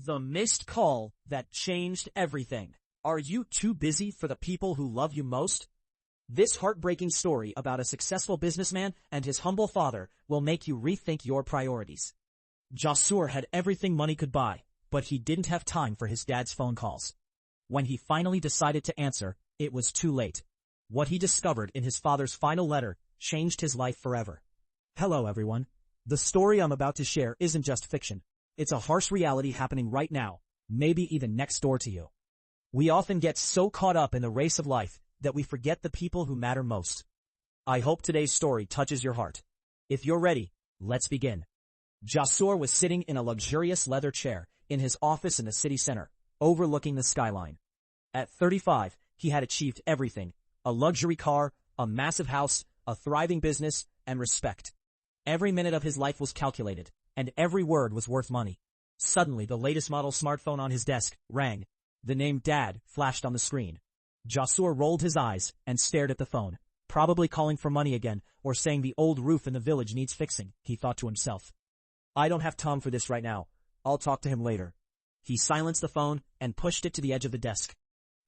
The missed call that changed everything. Are you too busy for the people who love you most? This heartbreaking story about a successful businessman and his humble father will make you rethink your priorities. Jasur had everything money could buy, but he didn't have time for his dad's phone calls. When he finally decided to answer, it was too late. What he discovered in his father's final letter changed his life forever. Hello everyone. The story I'm about to share isn't just fiction. It's a harsh reality happening right now, maybe even next door to you. We often get so caught up in the race of life that we forget the people who matter most. I hope today's story touches your heart. If you're ready, let's begin. Jasur was sitting in a luxurious leather chair in his office in the city center, overlooking the skyline. At 35, he had achieved everything: a luxury car, a massive house, a thriving business, and respect. Every minute of his life was calculated, and every word was worth money. Suddenly, the latest model smartphone on his desk rang. The name Dad flashed on the screen. Jasur rolled his eyes and stared at the phone, probably calling for money again, or saying the old roof in the village needs fixing, he thought to himself. I don't have time for this right now. I'll talk to him later. He silenced the phone and pushed it to the edge of the desk.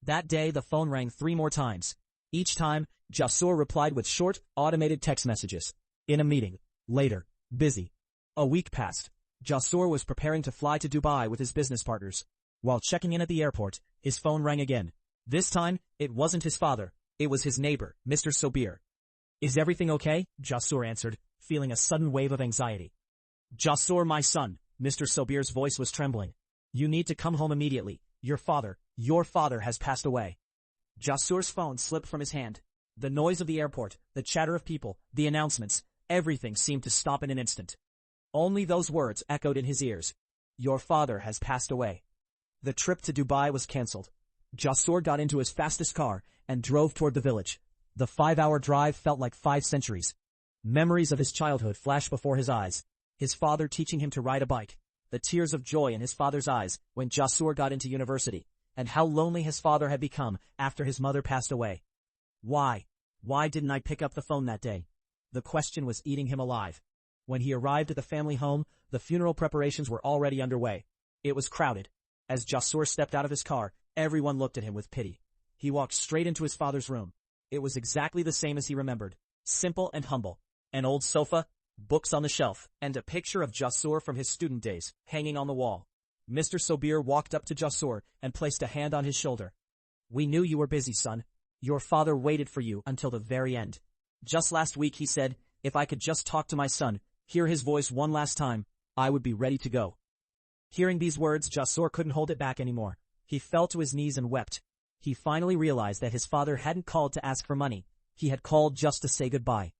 That day, the phone rang 3 more times. Each time, Jasur replied with short, automated text messages. In a meeting. Later. Busy. A week passed. Jasur was preparing to fly to Dubai with his business partners. While checking in at the airport, his phone rang again. This time, it wasn't his father. It was his neighbor, Mr. Sobir. Is everything okay? Jasur answered, feeling a sudden wave of anxiety. Jasur, my son, Mr. Sobir's voice was trembling. You need to come home immediately. Your father has passed away. Jasur's phone slipped from his hand. The noise of the airport, the chatter of people, the announcements, everything seemed to stop in an instant. Only those words echoed in his ears. Your father has passed away. The trip to Dubai was cancelled. Jasur got into his fastest car and drove toward the village. The 5-hour drive felt like 5 centuries. Memories of his childhood flashed before his eyes. His father teaching him to ride a bike, the tears of joy in his father's eyes when Jasur got into university, and how lonely his father had become after his mother passed away. Why didn't I pick up the phone that day? The question was eating him alive. When he arrived at the family home, the funeral preparations were already underway. It was crowded. As Jasur stepped out of his car, everyone looked at him with pity. He walked straight into his father's room. It was exactly the same as he remembered. Simple and humble. An old sofa, books on the shelf, and a picture of Jasur from his student days hanging on the wall. Mr. Sobir walked up to Jasur and placed a hand on his shoulder. We knew you were busy, son. Your father waited for you until the very end. Just last week he said, if I could just talk to my son, hear his voice one last time, I would be ready to go. Hearing these words, Jasur couldn't hold it back anymore. He fell to his knees and wept. He finally realized that his father hadn't called to ask for money. He had called just to say goodbye.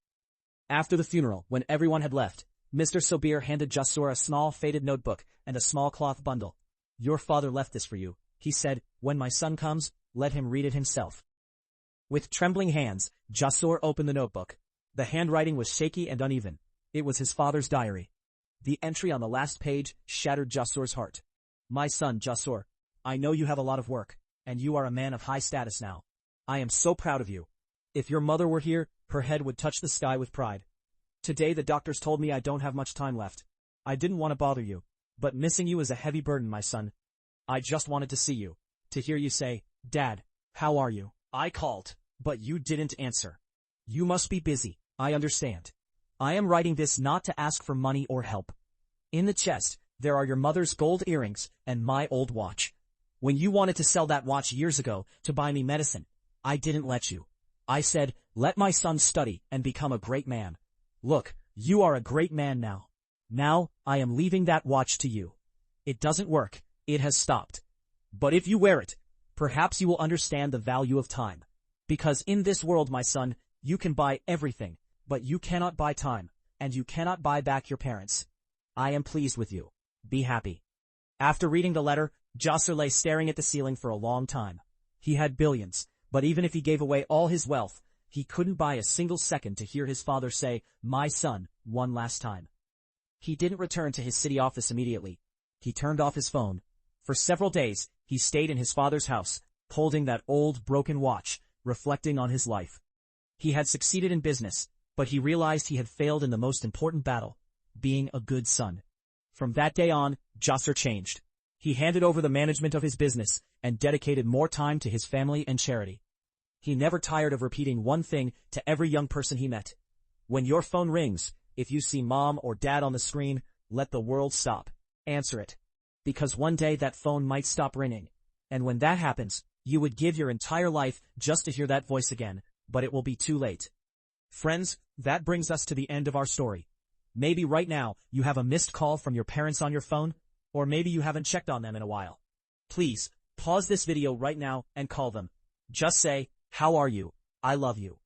After the funeral, when everyone had left, Mr. Sobir handed Jasur a small faded notebook and a small cloth bundle. Your father left this for you, he said. When my son comes, let him read it himself. With trembling hands, Jasur opened the notebook. The handwriting was shaky and uneven. It was his father's diary. The entry on the last page shattered Jasur's heart. My son, Jasur, I know you have a lot of work, and you are a man of high status now. I am so proud of you. If your mother were here, her head would touch the sky with pride. Today the doctors told me I don't have much time left. I didn't want to bother you, but missing you is a heavy burden, my son. I just wanted to see you, to hear you say, Dad, how are you? I called, but you didn't answer. You must be busy, I understand. I am writing this not to ask for money or help. In the chest, there are your mother's gold earrings and my old watch. When you wanted to sell that watch years ago to buy me medicine, I didn't let you. I said, let my son study and become a great man. Look, you are a great man now. Now, I am leaving that watch to you. It doesn't work. It has stopped. But if you wear it, perhaps you will understand the value of time. Because in this world, my son, you can buy everything, but you cannot buy time, and you cannot buy back your parents. I am pleased with you. Be happy. After reading the letter, Jasur lay staring at the ceiling for a long time. He had billions, but even if he gave away all his wealth, he couldn't buy a single second to hear his father say, my son, one last time. He didn't return to his city office immediately. He turned off his phone. For several days, he stayed in his father's house, holding that old broken watch, reflecting on his life. He had succeeded in business, but he realized he had failed in the most important battle, being a good son. From that day on, Jasur changed. He handed over the management of his business and dedicated more time to his family and charity. He never tired of repeating one thing to every young person he met. When your phone rings, if you see mom or dad on the screen, let the world stop. Answer it. Because one day that phone might stop ringing. And when that happens, you would give your entire life just to hear that voice again, but it will be too late. Friends, that brings us to the end of our story. Maybe right now you have a missed call from your parents on your phone, or maybe you haven't checked on them in a while. Please, pause this video right now and call them. Just say, "How are you? I love you."